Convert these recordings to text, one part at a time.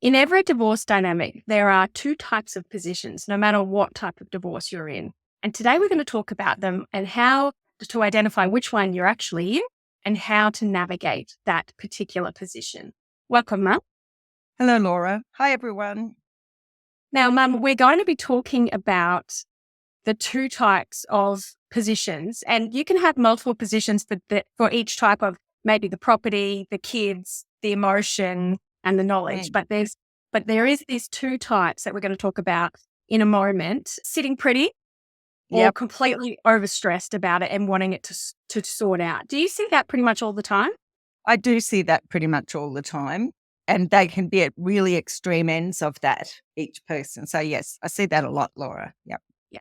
In every divorce dynamic, there are two types of positions, no matter what type of divorce you're in. And today we're going to talk about them and how to identify which one you're actually in and how to navigate that particular position. Welcome, Mum. Hello, Laura. Hi, everyone. Now, Mum, we're going to be talking about the two types of positions, and you can have multiple positions for each type of maybe the property, the kids, the emotion, and the knowledge. But there is these two types that we're going to talk about in a moment: sitting pretty or Yep, completely overstressed about it and wanting it to sort out. Do you see that pretty much all the time? I do see that pretty much all the time. And they can be at really extreme ends of that, each person. So, yes, I see that a lot, Laura. Yep. Yeah.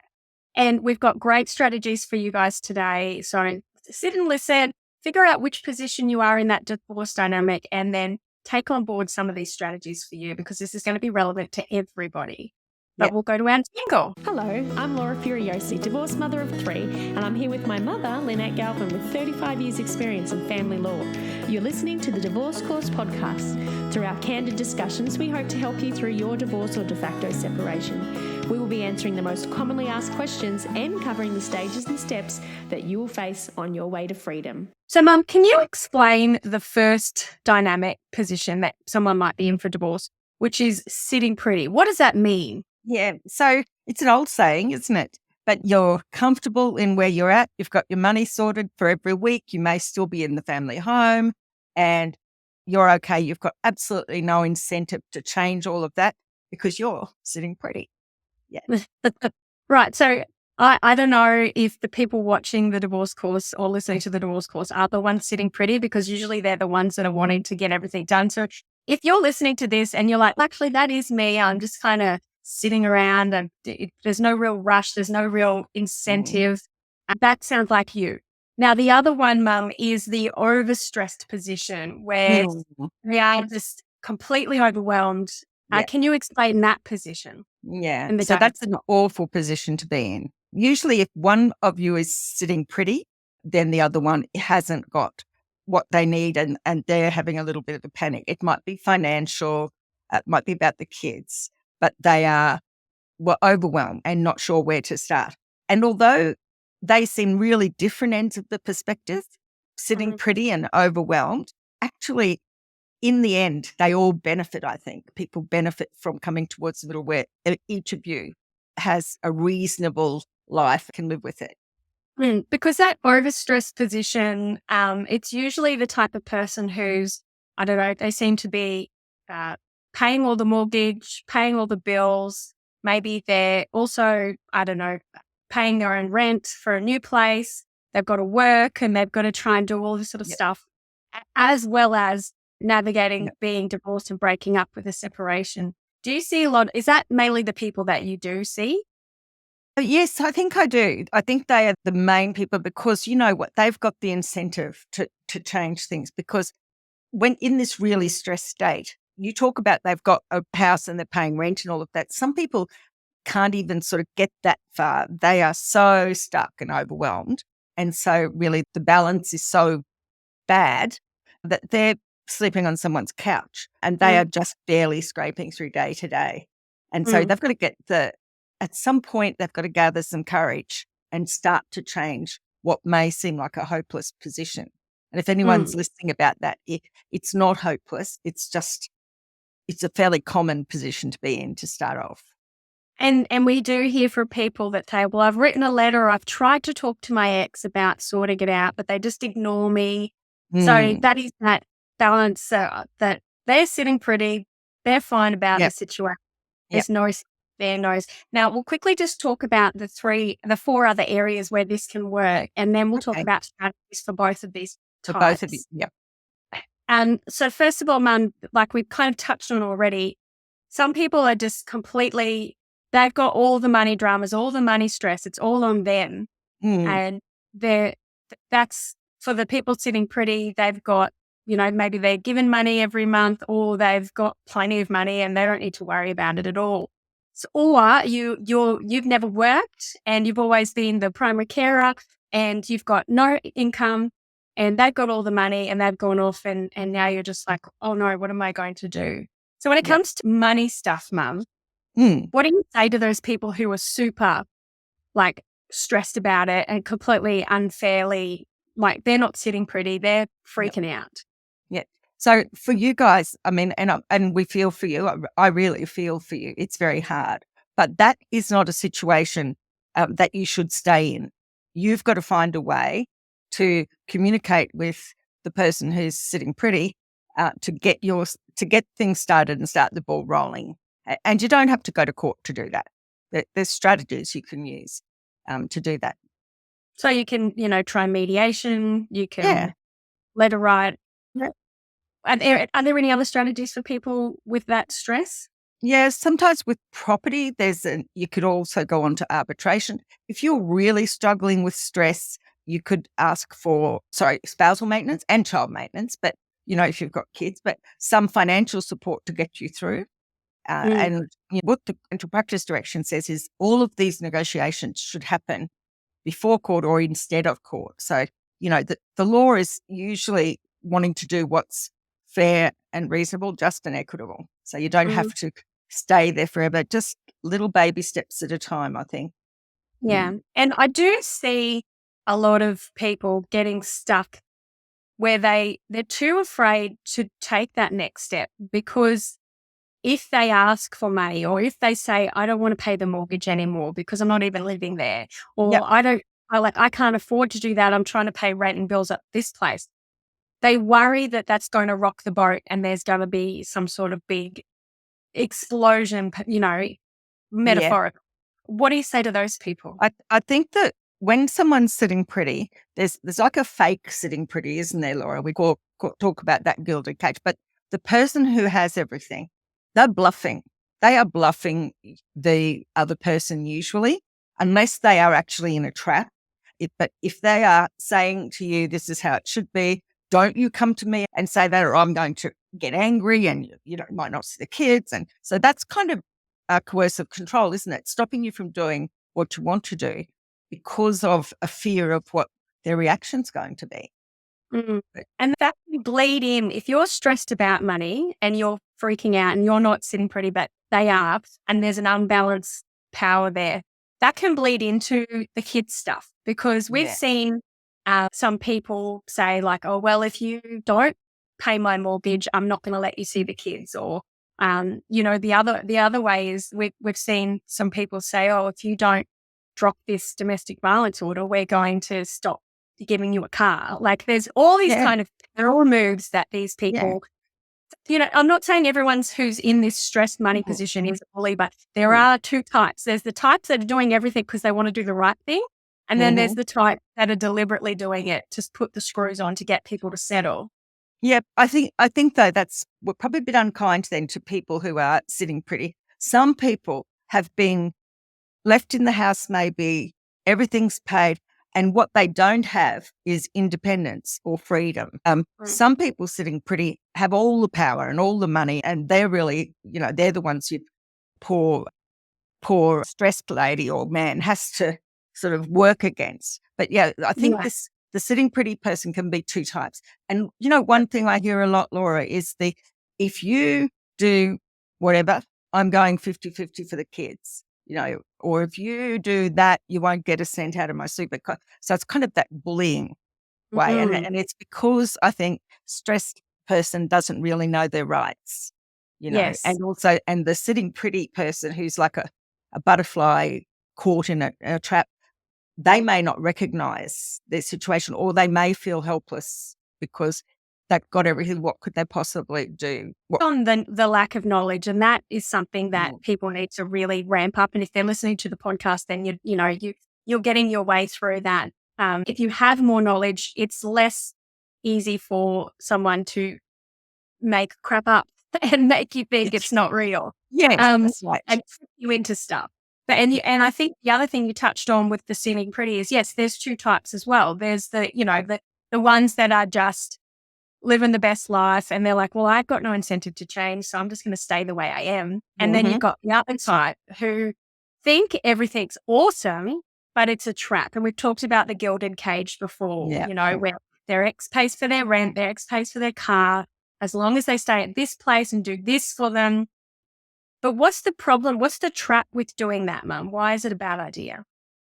And we've got great strategies for you guys today. So sit and listen, figure out which position you are in that divorce dynamic, and then take on board some of these strategies for you because this is going to be relevant to everybody. But Yep. we'll go to our jingle. Hello, I'm Laura Furiosi, divorced mother of 3, and I'm here with my mother, Lynette Galvin, with 35 years' experience in family law. You're listening to the Divorce Course podcast. Through our candid discussions, we hope to help you through your divorce or de facto separation. We will be answering the most commonly asked questions and covering the stages and steps that you will face on your way to freedom. So, Mum, can you explain the first dynamic position that someone might be in for divorce, which is sitting pretty? What does that mean? Yeah. So, it's an old saying, isn't it? But you're comfortable in where you're at. You've got your money sorted for every week. You may still be in the family home and you're okay. You've got absolutely no incentive to change all of that because you're sitting pretty. Yeah. Right. So I don't know if the people watching the divorce course or listening to the divorce course are the ones sitting pretty, because usually they're the ones that are wanting to get everything done. So if you're listening to this and you're like, actually, that is me, I'm just kind of sitting around and there's no real rush, there's no real incentive, that sounds like you. Now, the other one, Mum, is the overstressed position where Mm. we are just completely overwhelmed. Yeah. Can you explain that position? Yeah. In the So day? that's an awful position to be in. Usually, if one of you is sitting pretty, then the other one hasn't got what they need and they're having a little bit of a panic. It might be financial, it might be about the kids, but were overwhelmed and not sure where to start. And although they seem really different ends of the perspective, sitting Mhm. pretty and overwhelmed, actually in the end, they all benefit, I think. People benefit from coming towards the middle where each of you has a reasonable life, can live with it. Because that overstressed position, it's usually the type of person who's, I don't know, they seem to be uh, paying all the mortgage, paying all the bills. Maybe they're also, I don't know, paying their own rent for a new place. They've got to work and they've got to try and do all this sort of Yep. stuff, as well as navigating Yep. being divorced and breaking up with a separation. Do you see a lot? Is that mainly the people that you do see? Yes, I think I do. I think they are the main people because you know what? They've got the incentive to change things because when in this really stressed state, you talk about they've got a house and they're paying rent and all of that. Some people can't even sort of get that far. They are so stuck and overwhelmed. And so really the balance is so bad that they're sleeping on someone's couch and they are Mm, just barely scraping through day to day. And so mm, they've got to at some point, they've got to gather some courage and start to change what may seem like a hopeless position. And if anyone's mm. listening about that, it's not hopeless. It's a fairly common position to be in to start off. And we do hear from people that say, well, I've written a letter, I've tried to talk to my ex about sorting it out, but they just ignore me. So Mm. that is that balance that they're sitting pretty, they're fine about the Yep. situation. Yep. There's no there knows. Now we'll quickly just talk about the four other areas where this can work, and then we'll talk Okay. about strategies for both of these For both of you. types. Yep. And so first of all, Mum, like we've kind of touched on already, some people are just completely, they've got all the money dramas, all the money stress. It's all on them. Mm. And that's for the people sitting pretty. They've got, maybe they're given money every month or they've got plenty of money and they don't need to worry about it at all. So, or you've never worked and you've always been the primary carer and you've got no income and they've got all the money and they've gone off and now you're just like, oh no, what am I going to do? So when it Yeah. comes to money stuff, Mum, Mm. what do you say to those people who are super like stressed about it and completely unfairly, like they're not sitting pretty, they're freaking out? Yeah. So for you guys, I mean, and we feel for you. I really feel for you. It's very hard, but that is not a situation that you should stay in. You've got to find a way to communicate with the person who's sitting pretty to get things started and start the ball rolling. And you don't have to go to court to do that. There's strategies you can use to do that. So you can, try mediation, you can Yeah. letter write. Yeah. Are there any other strategies for people with that stress? Yeah, sometimes with property, you could also go on to arbitration. If you're really struggling with stress, you could ask for, spousal maintenance and child maintenance, but, if you've got kids, but some financial support to get you through. And what the Into Practice direction says is all of these negotiations should happen before court or instead of court. So, the law is usually wanting to do what's fair and reasonable, just and equitable. So you don't have to stay there forever, just little baby steps at a time, I think. Yeah. And I do see a lot of people getting stuck where they're too afraid to take that next step, because if they ask for money, or if they say, I don't want to pay the mortgage anymore because I'm not even living there, or Yep. I can't afford to do that, I'm trying to pay rent and bills at this place. They worry that that's going to rock the boat and there's going to be some sort of big explosion, metaphorical. What do you say to those people? I think that when someone's sitting pretty, there's like a fake sitting pretty, isn't there, Laura? We talk about that gilded cage, but the person who has everything, they're bluffing. They are bluffing the other person usually, unless they are actually in a trap. But if they are saying to you, this is how it should be, don't you come to me and say that, or I'm going to get angry and, might not see the kids. And so that's kind of coercive control, isn't it? Stopping you from doing what you want to do because of a fear of what their reaction's going to be. And that can bleed in. If you're stressed about money and you're freaking out and you're not sitting pretty, but they are, and there's an unbalanced power there, that can bleed into the kids' stuff, because we've seen some people say like, oh, well, if you don't pay my mortgage, I'm not going to let you see the kids. Or, the other way is we've seen some people say, oh, if you don't drop this domestic violence order, we're going to stop giving you a car. Like there's all these they're all moves that these people, I'm not saying everyone's who's in this stressed money position is a bully, but there are two types. There's the types that are doing everything because they want to do the right thing. And then there's the type that are deliberately doing it to put the screws on to get people to settle. Yeah, I think though we're probably a bit unkind then to people who are sitting pretty. Some people have been left in the house, maybe everything's paid, and what they don't have is independence or freedom. Some people sitting pretty have all the power and all the money, and they're really, they're the ones you poor stressed lady or man has to sort of work against. But yeah, I think the sitting pretty person can be two types. And, one thing I hear a lot, Laura, is if you do whatever, I'm going 50-50 for the kids, or if you do that, you won't get a cent out of my super. So it's kind of that bullying way. And it's because I think stressed person doesn't really know their rights, and also, and the sitting pretty person who's like a butterfly caught in a trap, they may not recognize their situation, or they may feel helpless because they've got everything. What could they possibly do? On the lack of knowledge, and that is something that people need to really ramp up. And if they're listening to the podcast, then you're getting your way through that. If you have more knowledge, it's less easy for someone to make crap up and make you think it's not real. Yeah, that's right. And trick you into stuff. But and I think the other thing you touched on with the sitting pretty is, yes, there's two types as well. There's the ones that are just living the best life and they're like, well, I've got no incentive to change, so I'm just going to stay the way I am. And then you've got the other type who think everything's awesome, but it's a trap. And we've talked about the gilded cage before, where their ex pays for their rent, their ex pays for their car, as long as they stay at this place and do this for them. But what's the problem? What's the trap with doing that, Mum? Why is it a bad idea?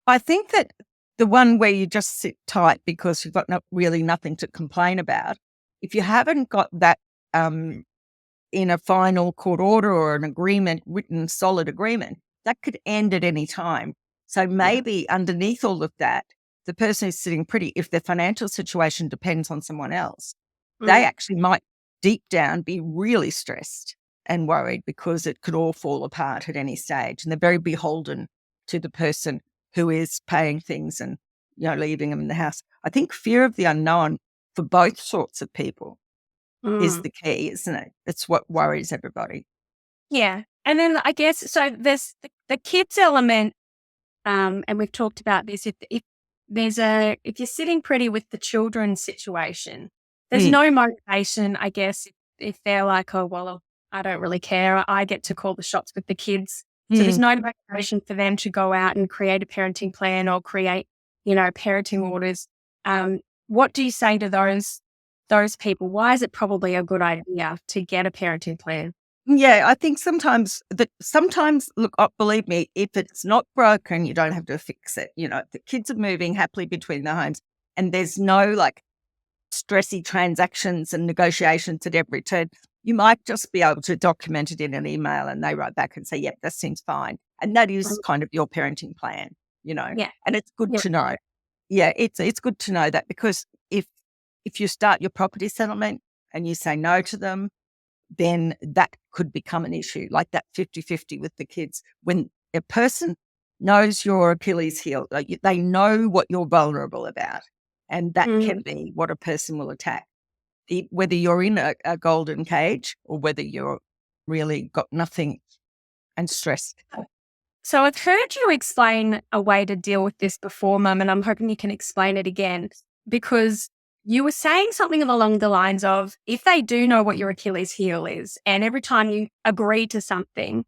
I think that the one where you just sit tight because you've got really nothing to complain about, if you haven't got that in a final court order or an agreement, written solid agreement, that could end at any time. So maybe underneath all of that, the person who's sitting pretty, if their financial situation depends on someone else, they actually might deep down be really stressed and worried because it could all fall apart at any stage. And they're very beholden to the person who is paying things and, leaving them in the house. I think fear of the unknown for both sorts of people is the key, isn't it? It's what worries everybody. Yeah. And then I guess, so there's the kids element, and we've talked about this. If you're sitting pretty with the children's situation, there's no motivation, I guess, if they're like, oh, well, I don't really care. I get to call the shots with the kids. So there's no motivation for them to go out and create a parenting plan or create, parenting orders. What do you say to those people? Why is it probably a good idea to get a parenting plan? Yeah, I think sometimes, look, believe me, if it's not broken, you don't have to fix it. The kids are moving happily between the homes and there's no stressy transactions and negotiations at every turn. You might just be able to document it in an email and they write back and say, yep, that seems fine. And that is kind of your parenting plan, Yeah. and it's good to know. Yeah, it's good to know that, because if you start your property settlement and you say no to them, then that could become an issue, like that 50-50 with the kids. When a person knows your Achilles heel, they know what you're vulnerable about, and that can be what a person will attack. Whether you're in a golden cage or whether you're really got nothing and stressed. So I've heard you explain a way to deal with this before, Mum, and I'm hoping you can explain it again, because you were saying something along the lines of, if they do know what your Achilles heel is, and every time you agree to something,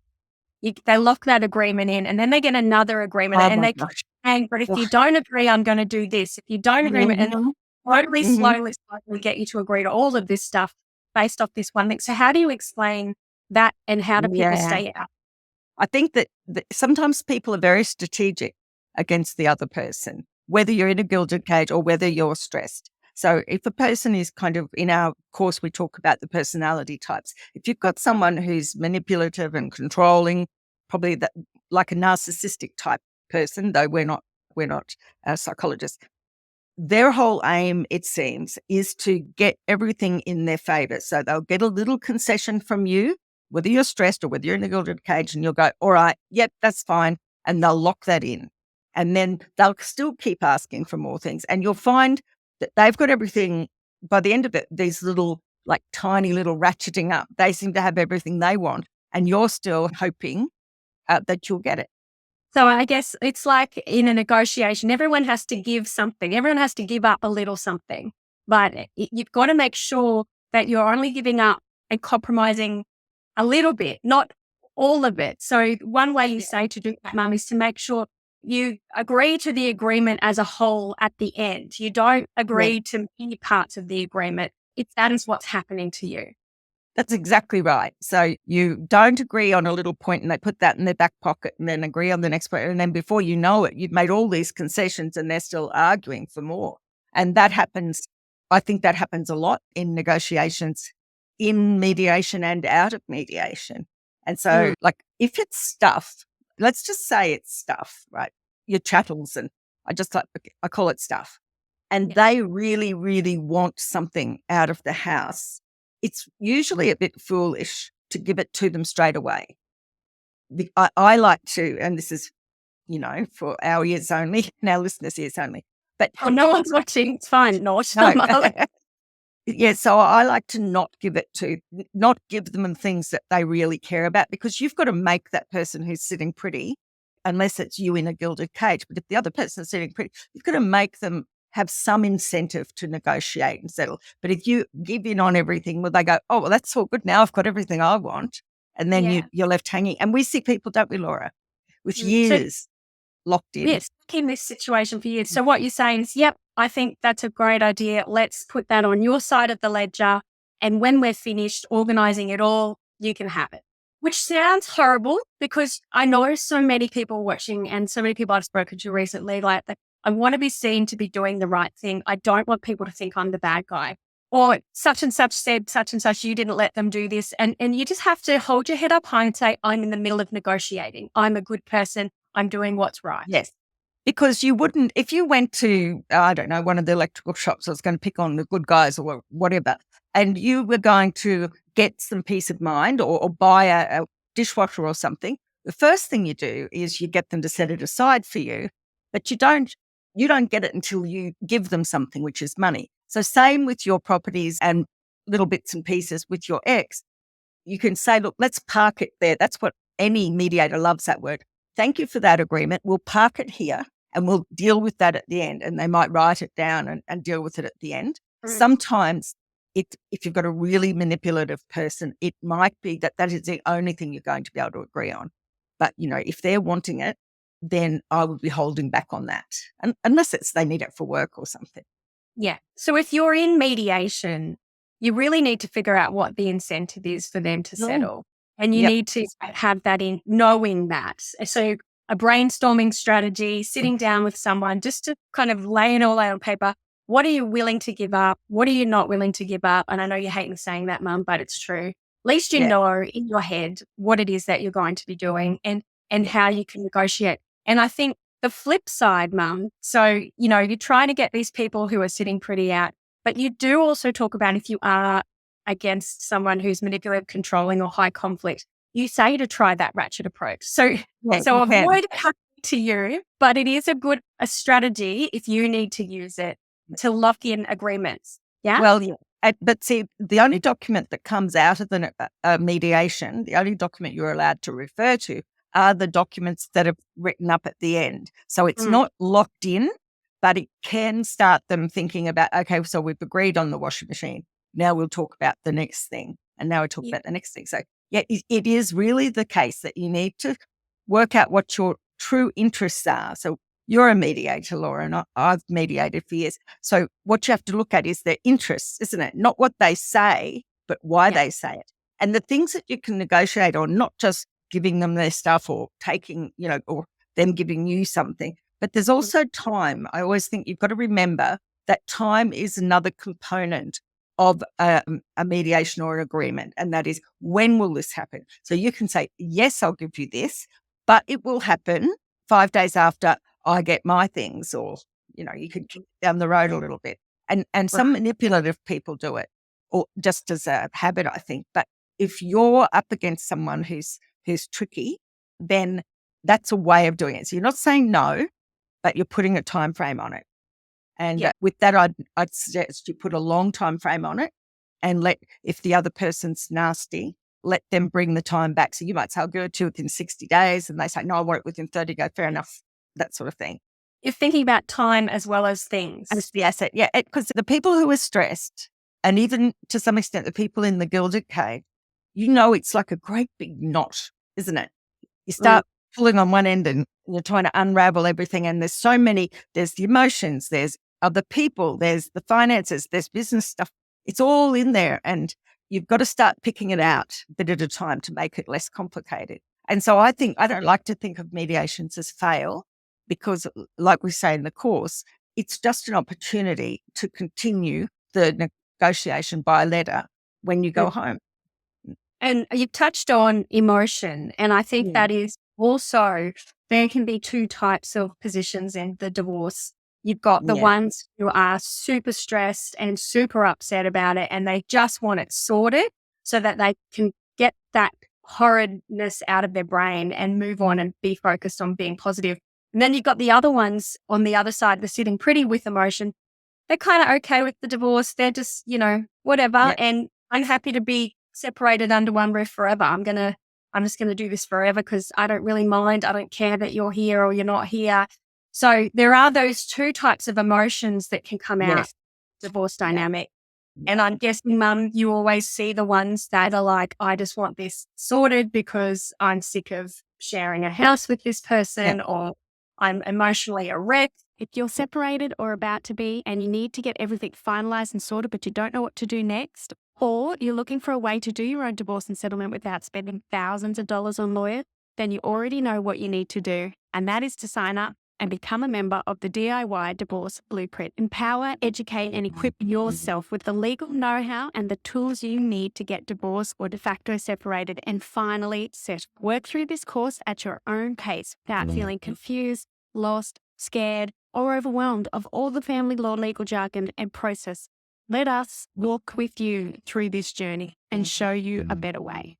they lock that agreement in, and then they get another agreement, and they keep saying, but if you don't agree, I'm going to do this. If you don't agree, and slowly get you to agree to all of this stuff based off this one thing. So how do you explain that, and how do people stay out? I think that sometimes people are very strategic against the other person, whether you're in a gilded cage or whether you're stressed. So if a person is kind of, in our course, we talk about the personality types. If you've got someone who's manipulative and controlling, probably that, like a narcissistic type person, though we're not psychologists, their whole aim, it seems, is to get everything in their favor. So they'll get a little concession from you, whether you're stressed or whether you're in a gilded cage, and you'll go, all right, yep, that's fine. And they'll lock that in. And then they'll still keep asking for more things. And you'll find that they've got everything. By the end of it, these little, tiny little ratcheting up, they seem to have everything they want. And you're still hoping that you'll get it. So I guess it's like in a negotiation, everyone has to give something. Everyone has to give up a little something. But you've got to make sure that you're only giving up and compromising a little bit, not all of it. So one way you say to do that, Mum, is to make sure you agree to the agreement as a whole at the end. You don't agree to many parts of the agreement. That is what's happening to you. That's exactly right. So you don't agree on a little point and they put that in their back pocket and then agree on the next point. And then before you know it, you've made all these concessions and they're still arguing for more. And that happens, I think that happens a lot in negotiations, in mediation and out of mediation. And so if it's stuff, let's just say it's stuff, right? Your chattels, and I call it stuff. And they really, really want something out of the house. It's usually a bit foolish to give it to them straight away. I like to, and this is, for our ears only, and our listeners' ears only. But no one's watching. It's fine. No. Yeah, so I like to not give them things that they really care about, because you've got to make that person who's sitting pretty, unless it's you in a gilded cage. But if the other person's sitting pretty, you've got to make them have some incentive to negotiate and settle. But if you give in on everything, well, they go, oh, well, that's all good. Now I've got everything I want. And then you're left hanging. And we see people, don't we, Laura, with years locked in. Yes, in this situation for years. So what you're saying is, yep, I think that's a great idea. Let's put that on your side of the ledger And when we're finished organizing it all, you can have it. Which sounds horrible because I know so many people watching and so many people I've spoken to recently, like that I want to be seen to be doing the right thing. I don't want people to think I'm the bad guy. Or such and such said such and such, you didn't let them do this. And you just have to hold your head up high and say, I'm in the middle of negotiating. I'm a good person. I'm doing what's right. Yes. Because you wouldn't, if you went to, I don't know, one of the electrical shops, I was going to pick on the good guys or whatever, and you were going to get some peace of mind or buy a dishwasher or something, the first thing you do is you get them to set it aside for you, but you don't get it until you give them something, which is money. So same with your properties and little bits and pieces with your ex. You can say, look, let's park it there. That's what any mediator loves, that word. Thank you for that agreement. We'll park it here and we'll deal with that at the end. And they might write it down and deal with it at the end. Sometimes if you've got a really manipulative person, it might be that is the only thing you're going to be able to agree on. But, if they're wanting it, then I would be holding back on that. And unless they need it for work or something. Yeah. So if you're in mediation, you really need to figure out what the incentive is for them to settle. And you need to have that in knowing that. So a brainstorming strategy, sitting down with someone just to kind of lay it all out on paper. What are you willing to give up? What are you not willing to give up? And I know you hate me saying that, Mum, but it's true. At least you know in your head what it is that you're going to be doing and how you can negotiate. And I think the flip side, Mum, so, you're trying to get these people who are sitting pretty out, but you do also talk about if you are against someone who's manipulative, controlling or high conflict, you say to try that ratchet approach. So avoid it happening to you, but it is a strategy if you need to use it to lock in agreements. Yeah. Well, yeah. But see, the only document that comes out of the mediation, the only document you're allowed to refer to are the documents that are written up at the end. So it's not locked in, but it can start them thinking about, okay, so we've agreed on the washing machine. Now we'll talk about the next thing. And now we talk about the next thing. So yeah, it is really the case that you need to work out what your true interests are. So you're a mediator, Laura, and I've mediated for years. So what you have to look at is their interests, isn't it? Not what they say, but why they say it. And the things that you can negotiate on, not just giving them their stuff or taking, or them giving you something, but there's also time. I always think you've got to remember that time is another component of a mediation or an agreement. And that is, when will this happen? So you can say, yes, I'll give you this, but it will happen 5 days after I get my things, or, you could kick down the road a little bit. And some manipulative people do it, or just as a habit, I think. But if you're up against someone who's tricky, then that's a way of doing it. So you're not saying no, but you're putting a time frame on it. And with that, I'd suggest you put a long time frame on it, and if the other person's nasty, let them bring the time back. So you might say, I'll give it to you within 60 days. And they say, no, I want it within 30. Go, fair enough. That sort of thing. You're thinking about time as well as things. As the asset. Yeah. Because the people who are stressed, and even to some extent, the people in the gilded cage, it's like a great big knot, isn't it? You start pulling on one end and you're trying to unravel everything. And there's the emotions, there's other people, there's the finances, there's business stuff. It's all in there. And you've got to start picking it out a bit at a time to make it less complicated. And so I don't like to think of mediations as fail, because like we say in the course, it's just an opportunity to continue the negotiation by letter when you go home. And you've touched on emotion. And I think that is also, there can be two types of positions in the divorce. You've got the ones who are super stressed and super upset about it, and they just want it sorted so that they can get that horridness out of their brain and move on and be focused on being positive. And then you've got the other ones on the other side, they're sitting pretty with emotion. They're kind of okay with the divorce. They're just, whatever. Yeah. And I'm happy to be separated under one roof forever. I'm just going to do this forever because I don't really mind. I don't care that you're here or you're not here. So there are those two types of emotions that can come out of divorce dynamic. And I'm guessing, Mum, you always see the ones that are like, I just want this sorted because I'm sick of sharing a house with this person, or I'm emotionally a wreck. If you're separated or about to be and you need to get everything finalized and sorted, but you don't know what to do next, or you're looking for a way to do your own divorce and settlement without spending thousands of dollars on lawyers, then you already know what you need to do, and that is to sign up and become a member of the DIY Divorce Blueprint. Empower, educate, and equip yourself with the legal know-how and the tools you need to get divorced or de facto separated and finally settled. Work through this course at your own pace without feeling confused, lost, scared, or overwhelmed of all the family law legal jargon and process. Let us walk with you through this journey and show you a better way.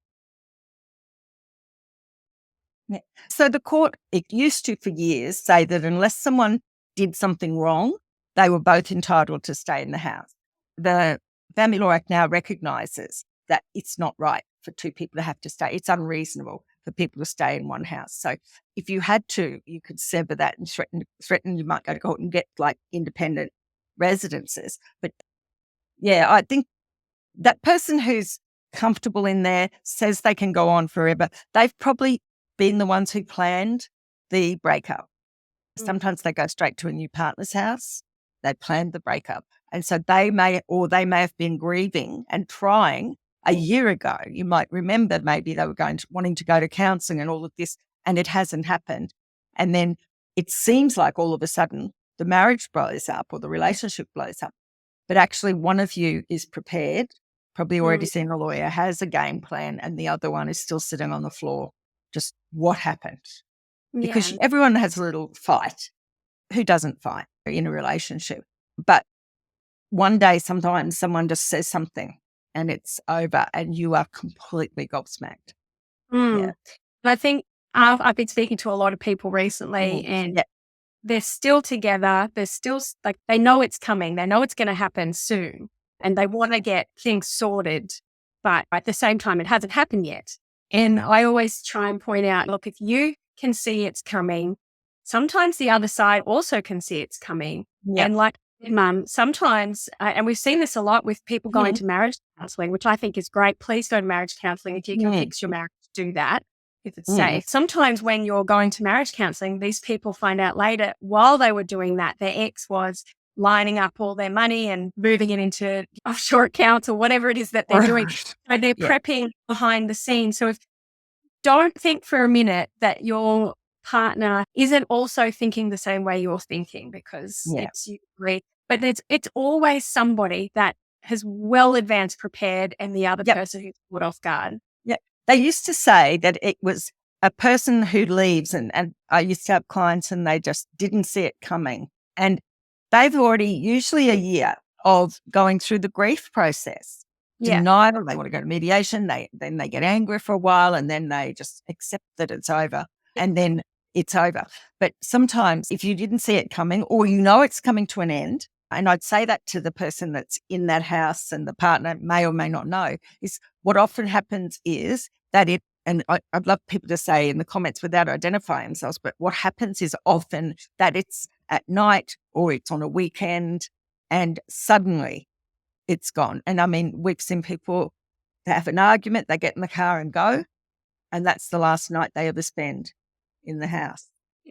Yeah. So the court, it used to for years say that unless someone did something wrong, they were both entitled to stay in the house. The Family Law Act now recognises that it's not right for two people to have to stay. It's unreasonable for people to stay in one house. So if you had to, you could sever that and threaten you might go to court and get like independent residences. But yeah, I think that person who's comfortable in there says they can go on forever. They've probably been the ones who planned the breakup. Sometimes they go straight to a new partner's house. They planned the breakup. And so they may have been grieving and trying a year ago. You might remember maybe they were wanting to go to counselling and all of this, and it hasn't happened. And then it seems like all of a sudden the marriage blows up or the relationship blows up. But actually one of you is prepared, probably already seen a lawyer, has a game plan, and the other one is still sitting on the floor. Just what happened? Because everyone has a little fight. Who doesn't fight in a relationship? But one day, sometimes someone just says something and it's over and you are completely gobsmacked. Yeah. And I think I've been speaking to a lot of people recently and they're still together. They're still like, they know it's coming. They know it's going to happen soon and they want to get things sorted. But at the same time, it hasn't happened yet. And I always try and point out, look, if you can see it's coming, sometimes the other side also can see it's coming. Yep. And like Mum, sometimes, and we've seen this a lot with people going to marriage counselling, which I think is great. Please go to marriage counselling if you can fix your marriage, do that if it's safe. Sometimes when you're going to marriage counselling, these people find out later while they were doing that, their ex was lining up all their money and moving it into offshore accounts or whatever it is that they're doing. So they're prepping behind the scenes. So don't think for a minute that your partner isn't also thinking the same way you're thinking because it's you agree. But it's always somebody that has well advanced prepared and the other person who's caught off guard. Yeah. They used to say that it was a person who leaves and I used to have clients and they just didn't see it coming. And they've already usually a year of going through the grief process. Denial, they want to go to mediation, then they get angry for a while and then they just accept that it's over and then it's over. But sometimes if you didn't see it coming or you know it's coming to an end, and I'd say that to the person that's in that house and the partner may or may not know, is what often happens is that and I'd love people to say in the comments without identifying themselves, but what happens is often that it's at night or it's on a weekend and suddenly it's gone. And I mean, we've seen people have an argument, they get in the car and go, and that's the last night they ever spend in the house.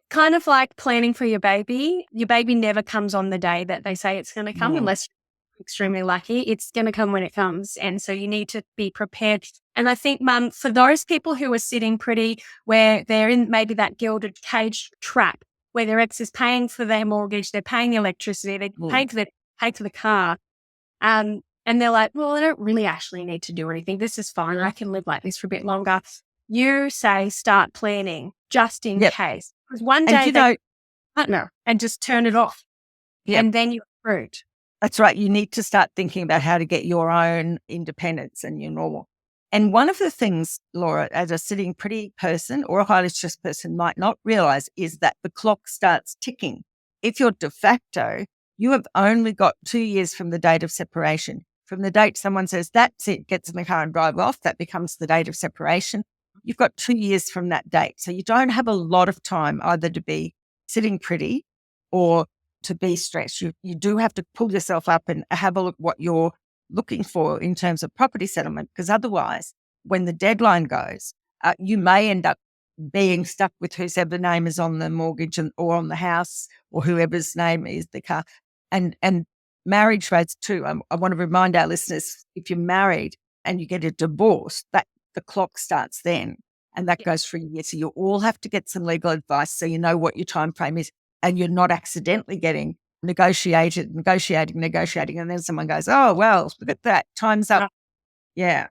Kind of like planning for your baby. Your baby never comes on the day that they say it's going to come unless you're extremely lucky. It's going to come when it comes. And so you need to be prepared. And I think, Mum, for those people who are sitting pretty where they're in maybe that gilded cage trap where their ex is paying for their mortgage, they're paying the electricity, they're paying for the car. And they're like, well, I don't really actually need to do anything. This is fine. I can live like this for a bit longer. You say start planning just in case. Because one day they partner and just turn it off. And then you're screwed. That's right. You need to start thinking about how to get your own independence and your normal. And one of the things, Laura, as a sitting pretty person or a highly stressed person might not realize is that the clock starts ticking. If you're de facto, you have only got 2 years from the date of separation. From the date someone says, that's it, gets in the car and drive off, that becomes the date of separation. You've got 2 years from that date. So you don't have a lot of time either to be sitting pretty or to be stressed. You do have to pull yourself up and have a look what you're looking for in terms of property settlement, because otherwise, when the deadline goes, you may end up being stuck with whoever name is on the mortgage or on the house or whoever's name is the car. And marriage rates too. I want to remind our listeners, if you're married and you get a divorce, that the clock starts then, and that goes for a year. So you all have to get some legal advice so you know what your time frame is, and you're not accidentally getting negotiating, and then someone goes, oh, well, look at that, time's up. Yeah.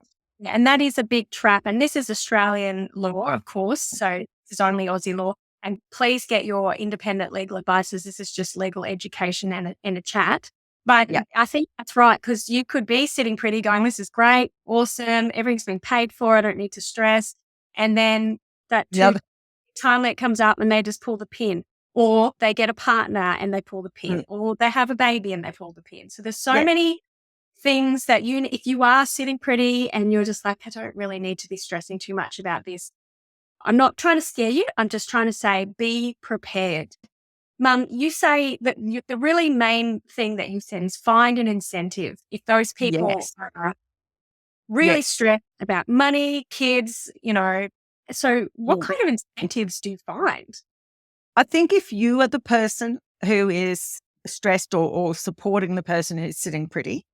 And that is a big trap. And this is Australian law, of course. So this is only Aussie law. And please get your independent legal advisors. This is just legal education and a chat. But I think that's right, because you could be sitting pretty going, this is great, awesome, everything's been paid for, I don't need to stress. And then that time limit comes up and they just pull the pin. Or they get a partner and they pull the pin. Or they have a baby and they pull the pin. So there's so many things that if you are sitting pretty and you're just like, I don't really need to be stressing too much about this. I'm not trying to scare you. I'm just trying to say, be prepared. Mum, you say that the really main thing that you said is find an incentive. If those people are really stressed about money, kids, so what kind of incentives do you find? I think if you are the person who is stressed or supporting the person who's sitting pretty,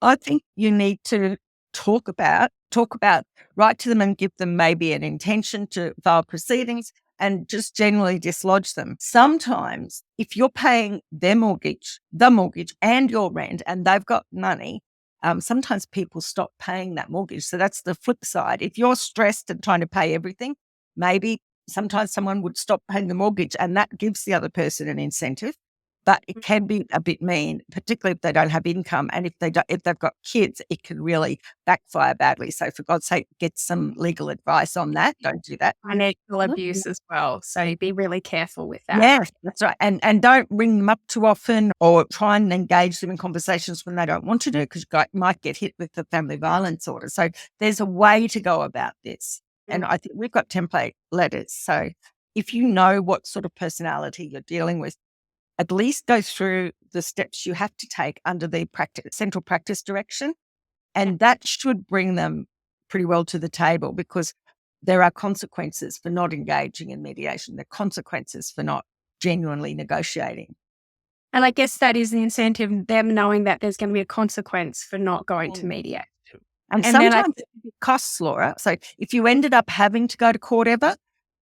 I think you need to talk about, write to them and give them maybe an intention to file proceedings and just generally dislodge them. Sometimes if you're paying the mortgage and your rent and they've got money, sometimes people stop paying that mortgage. So that's the flip side. If you're stressed and trying to pay everything, maybe sometimes someone would stop paying the mortgage and that gives the other person an incentive. But it can be a bit mean, particularly if they don't have income. And if they've got kids, it can really backfire badly. So for God's sake, get some legal advice on that. Don't do that. Financial abuse as well. So be really careful with that. Yeah, that's right. And don't ring them up too often or try and engage them in conversations when they don't want to do, because you might get hit with the family violence order. So there's a way to go about this. And I think we've got template letters. So if you know what sort of personality you're dealing with, at least go through the steps you have to take under the central practice direction. And that should bring them pretty well to the table, because there are consequences for not engaging in mediation. There are consequences for not genuinely negotiating. And I guess that is the incentive, them knowing that there's going to be a consequence for not going to mediate. And sometimes it costs, Laura. So if you ended up having to go to court ever,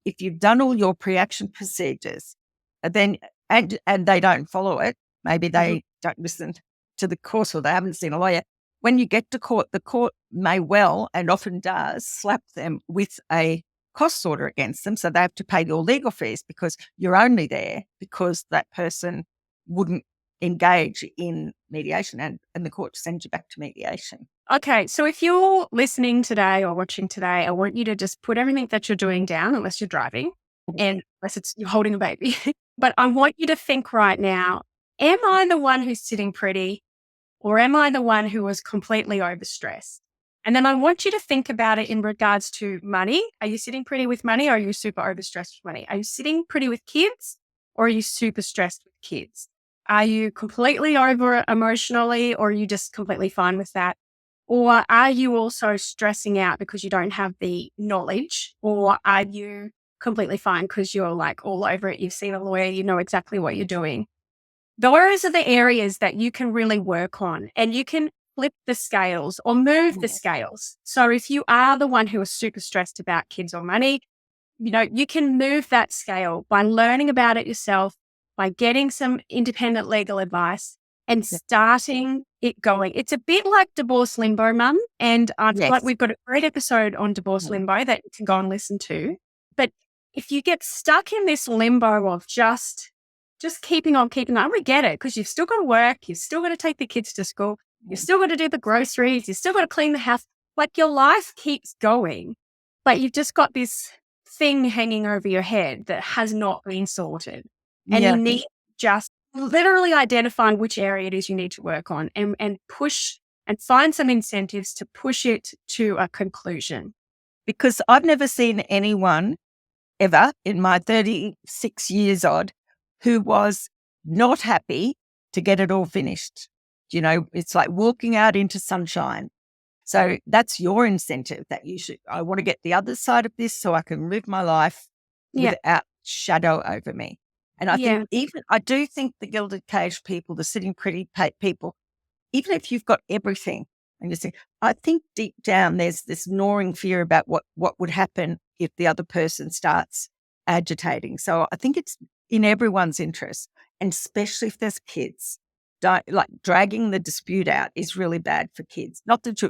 if you've done all your pre-action procedures, then and they don't follow it, maybe they don't listen to the course or they haven't seen a lawyer. When you get to court, the court may well, and often does, slap them with a costs order against them. So they have to pay your legal fees because you're only there because that person wouldn't engage in mediation, and the court sends you back to mediation. Okay, so if you're listening today or watching today, I want you to just put everything that you're doing down, unless you're driving and unless you're holding a baby. But I want you to think right now, am I the one who's sitting pretty, or am I the one who was completely overstressed? And then I want you to think about it in regards to money. Are you sitting pretty with money, or are you super overstressed with money? Are you sitting pretty with kids, or are you super stressed with kids? Are you completely over emotionally, or are you just completely fine with that? Or are you also stressing out because you don't have the knowledge, or are you completely fine because you're like all over it, you've seen a lawyer, you know exactly what you're doing? Those are the areas that you can really work on, and you can flip the scales or move the scales. So if you are the one who is super stressed about kids or money, you can move that scale by learning about it yourself, by getting some independent legal advice and starting it going. It's a bit like divorce limbo, Mum. And we've got a great episode on divorce limbo that you can go and listen to. But if you get stuck in this limbo of just keeping on, we get it, because you've still got to work, you've still got to take the kids to school, you've still got to do the groceries, you've still got to clean the house. Like, your life keeps going, but you've just got this thing hanging over your head that has not been sorted. And you need just literally identifying which area it is you need to work on and push and find some incentives to push it to a conclusion. Because I've never seen anyone ever in my 36 years odd who was not happy to get it all finished. It's like walking out into sunshine. So that's your incentive, that I want to get the other side of this so I can live my life without shadow over me. And I Yeah. think I do think the gilded cage people, the sitting pretty people, even if you've got everything and you say, I think deep down there's this gnawing fear about what would happen if the other person starts agitating. So I think it's in everyone's interest, and especially if there's kids. Dragging the dispute out is really bad for kids. Not that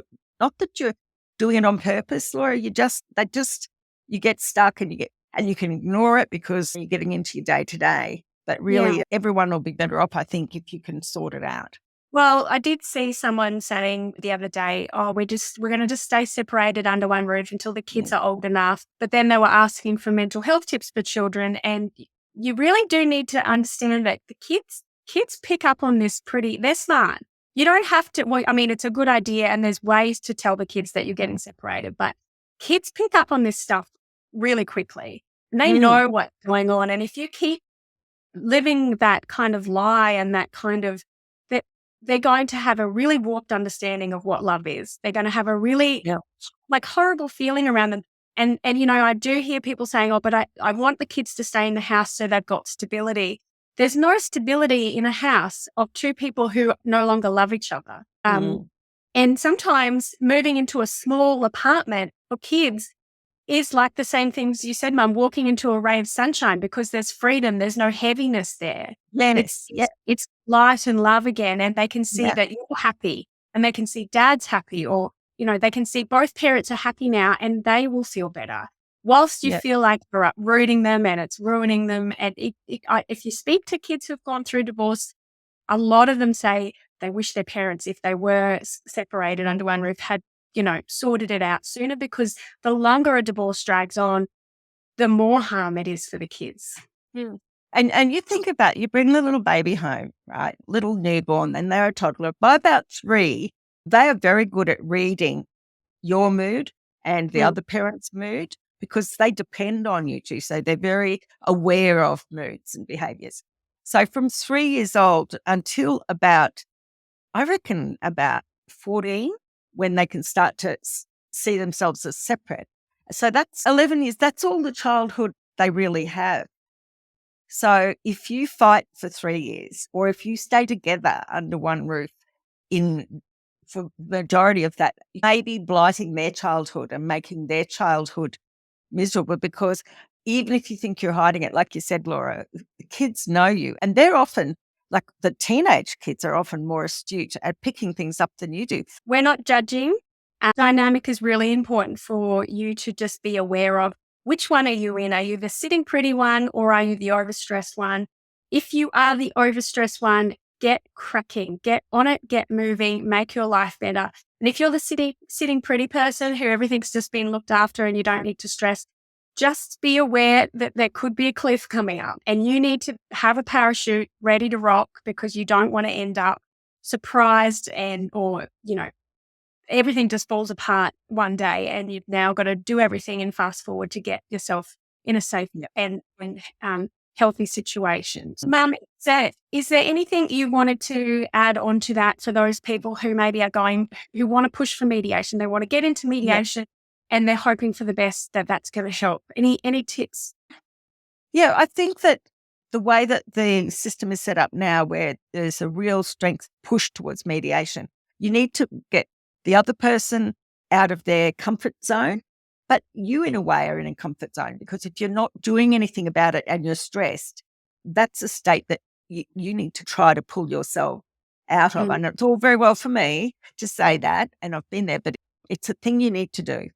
you're doing it on purpose, Laura. You get stuck and you can ignore it because you're getting into your day to day. But really, everyone will be better off, I think, if you can sort it out. Well, I did see someone saying the other day, oh, we're going to just stay separated under one roof until the kids are old enough. But then they were asking for mental health tips for children. And you really do need to understand that the kids pick up on this they're smart. You don't have to, well, I mean, it's a good idea and there's ways to tell the kids that you're getting separated, but kids pick up on this stuff really quickly. And they know what's going on. And if you keep living that kind of lie and that kind of, they're going to have a really warped understanding of what love is. They're going to have a really horrible feeling around them. And I do hear people saying, oh, but I want the kids to stay in the house so they've got stability. There's no stability in a house of two people who no longer love each other. And sometimes moving into a small apartment for kids is like the same things you said, Mum, walking into a ray of sunshine because there's freedom, there's no heaviness there. It's light and love again, and they can see that you're happy and they can see Dad's happy, or, they can see both parents are happy now and they will feel better. Whilst you feel like you're uprooting them and it's ruining them. And if you speak to kids who've gone through divorce, a lot of them say they wish their parents, if they were separated under one roof, had sorted it out sooner, because the longer a divorce drags on, the more harm it is for the kids. And you think about, you bring the little baby home, right? Little newborn, and they're a toddler. By about 3, they are very good at reading your mood and the other parent's mood, because they depend on you two. So they're very aware of moods and behaviors. So from 3 years old until about 14, when they can start to see themselves as separate. So that's 11 years. That's all the childhood they really have. So if you fight for 3 years, or if you stay together under one roof for the majority of that, maybe blighting their childhood and making their childhood miserable, because even if you think you're hiding it, like you said, Laura, the kids know you, and they're often, like the teenage kids are often more astute at picking things up than you do. We're not judging. Dynamic is really important for you to just be aware of. Which one are you in? Are you the sitting pretty one, or are you the overstressed one? If you are the overstressed one, get cracking, get on it, get moving, make your life better. And if you're the sitting pretty person who everything's just been looked after and you don't need to stress, just be aware that there could be a cliff coming up and you need to have a parachute ready to rock, because you don't want to end up surprised or everything just falls apart one day and you've now got to do everything and fast forward to get yourself in a safe and healthy situation. Mum, is there anything you wanted to add on to that for those people who maybe who want to push for mediation? They want to get into mediation and they're hoping for the best, that's going to help. Any tips? Yeah, I think that the way that the system is set up now, where there's a real strength push towards mediation, you need to get the other person out of their comfort zone, but you in a way are in a comfort zone, because if you're not doing anything about it and you're stressed, that's a state that you need to try to pull yourself out of. And it's all very well for me to say that, and I've been there, but it's a thing you need to do.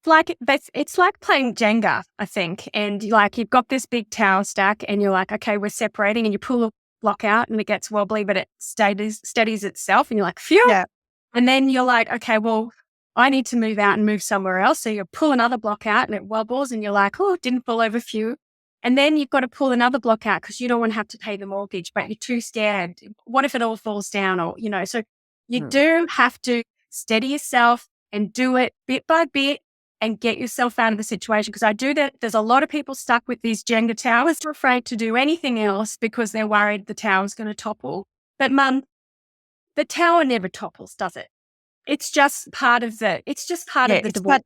It's like playing Jenga, I think. And you've got this big tower stack and you're like, okay, we're separating, and you pull a block out and it gets wobbly, but it steadies itself and you're like, phew. Yeah. And then you're like, okay, well, I need to move out and move somewhere else. So you pull another block out and it wobbles and you're like, oh, it didn't fall over, phew. And then you've got to pull another block out because you don't want to have to pay the mortgage, but you're too scared. What if it all falls down? Or, so you do have to steady yourself and do it bit by bit and get yourself out of the situation. Because I do that. There's a lot of people stuck with these Jenga towers. They're afraid to do anything else because they're worried the tower's going to topple. But Mum, the tower never topples, does it? It's just part of the divorce.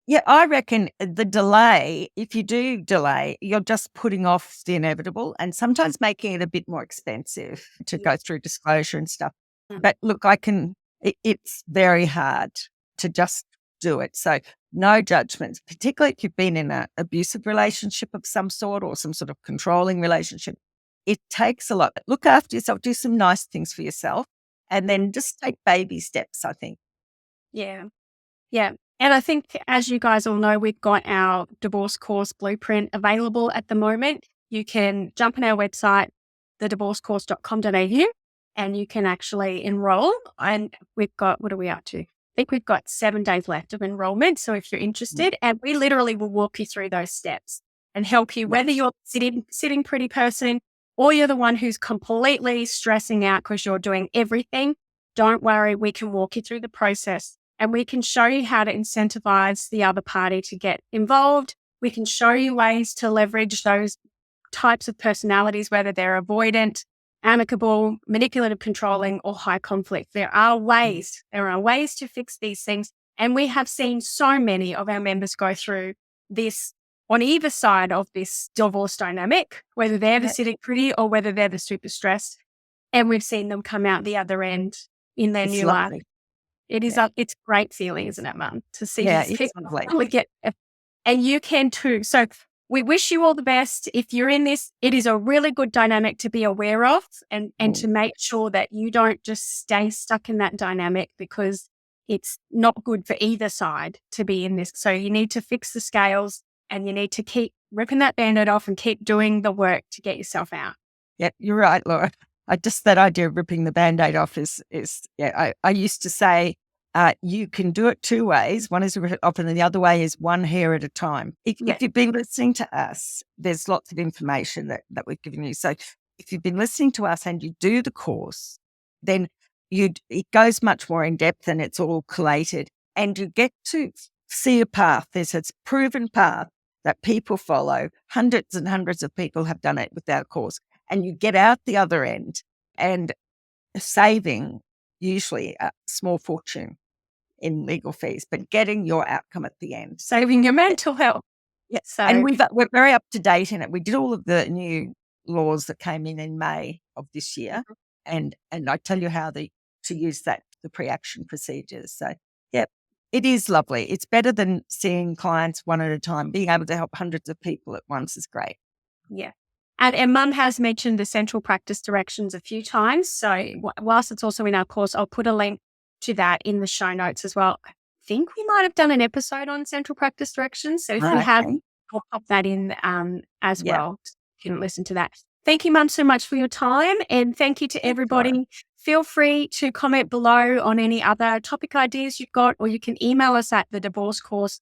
Yeah, I reckon the delay, if you do delay, you're just putting off the inevitable and sometimes making it a bit more expensive to go through disclosure and stuff. Mm. But look, it's very hard to just do it. So no judgments, particularly if you've been in an abusive relationship of some sort or some sort of controlling relationship. It takes a lot. Look after yourself, do some nice things for yourself, and then just take baby steps, I think. Yeah. Yeah. And I think, as you guys all know, we've got our divorce course blueprint available at the moment. You can jump on our website, thedivorcecourse.com.au, and you can actually enroll. And we've got, what are we up to? I think we've got 7 days left of enrollment. So if you're interested, and we literally will walk you through those steps and help you, whether you're sitting pretty person or you're the one who's completely stressing out because you're doing everything. Don't worry, we can walk you through the process. And we can show you how to incentivize the other party to get involved. We can show you ways to leverage those types of personalities, whether they're avoidant, amicable, manipulative, controlling, or high conflict. There are ways to fix these things. And we have seen so many of our members go through this on either side of this divorce dynamic, whether they're the sitting pretty or whether they're the super stressed. And we've seen them come out the other end in their new life. It is it's a great feeling, isn't it, Mum? To see these people get, and you can too. So we wish you all the best. If you're in this, it is a really good dynamic to be aware of and to make sure that you don't just stay stuck in that dynamic, because it's not good for either side to be in this. So you need to fix the scales and you need to keep ripping that Band-Aid off and keep doing the work to get yourself out. Yeah, you're right, Laura. That idea of ripping the Band-Aid off is I used to say, you can do it 2 ways. One is to rip it off and the other way is one hair at a time. If you've been listening to us, there's lots of information that we've given you. So if you've been listening to us and you do the course, then it goes much more in depth and it's all collated and you get to see a path. There's a proven path that people follow. Hundreds and hundreds of people have done it with our course. And you get out the other end and saving usually a small fortune in legal fees, but getting your outcome at the end. Saving your mental health. Yes. So, and we're very up to date in it. We did all of the new laws that came in May of this year. And I tell you how to use the pre-action procedures. So, yeah, it is lovely. It's better than seeing clients one at a time. Being able to help hundreds of people at once is great. Yeah. And Mum has mentioned the central practice directions a few times. So whilst it's also in our course, I'll put a link to that in the show notes as well. I think we might have done an episode on central practice directions. So if you have, I'll pop that in as well. You can listen to that. Thank you, Mum, so much for your time. And thank you to everybody. Feel free to comment below on any other topic ideas you've got, or you can email us at the Divorce Course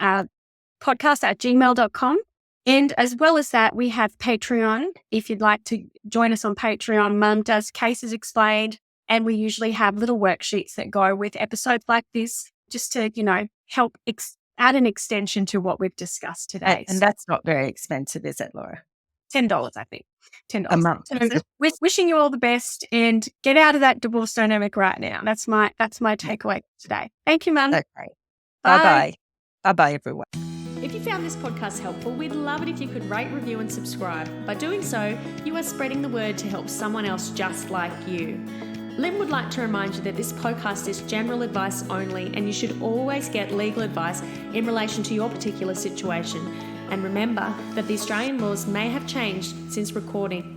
podcast@gmail.com. And as well as that, we have Patreon. If you'd like to join us on Patreon, Mum does Cases Explained, and we usually have little worksheets that go with episodes like this, just to, help add an extension to what we've discussed today. And that's not very expensive, is it, Laura? $10, I think. $10 a month. So wishing you all the best and get out of that divorce dynamic right now. That's my takeaway today. Thank you, Mum. That's great. Bye-bye. Bye-bye, everyone. If you found this podcast helpful, we'd love it if you could rate, review and subscribe. By doing so, you are spreading the word to help someone else just like you. Lynn would like to remind you that this podcast is general advice only, and you should always get legal advice in relation to your particular situation. And remember that the Australian laws may have changed since recording.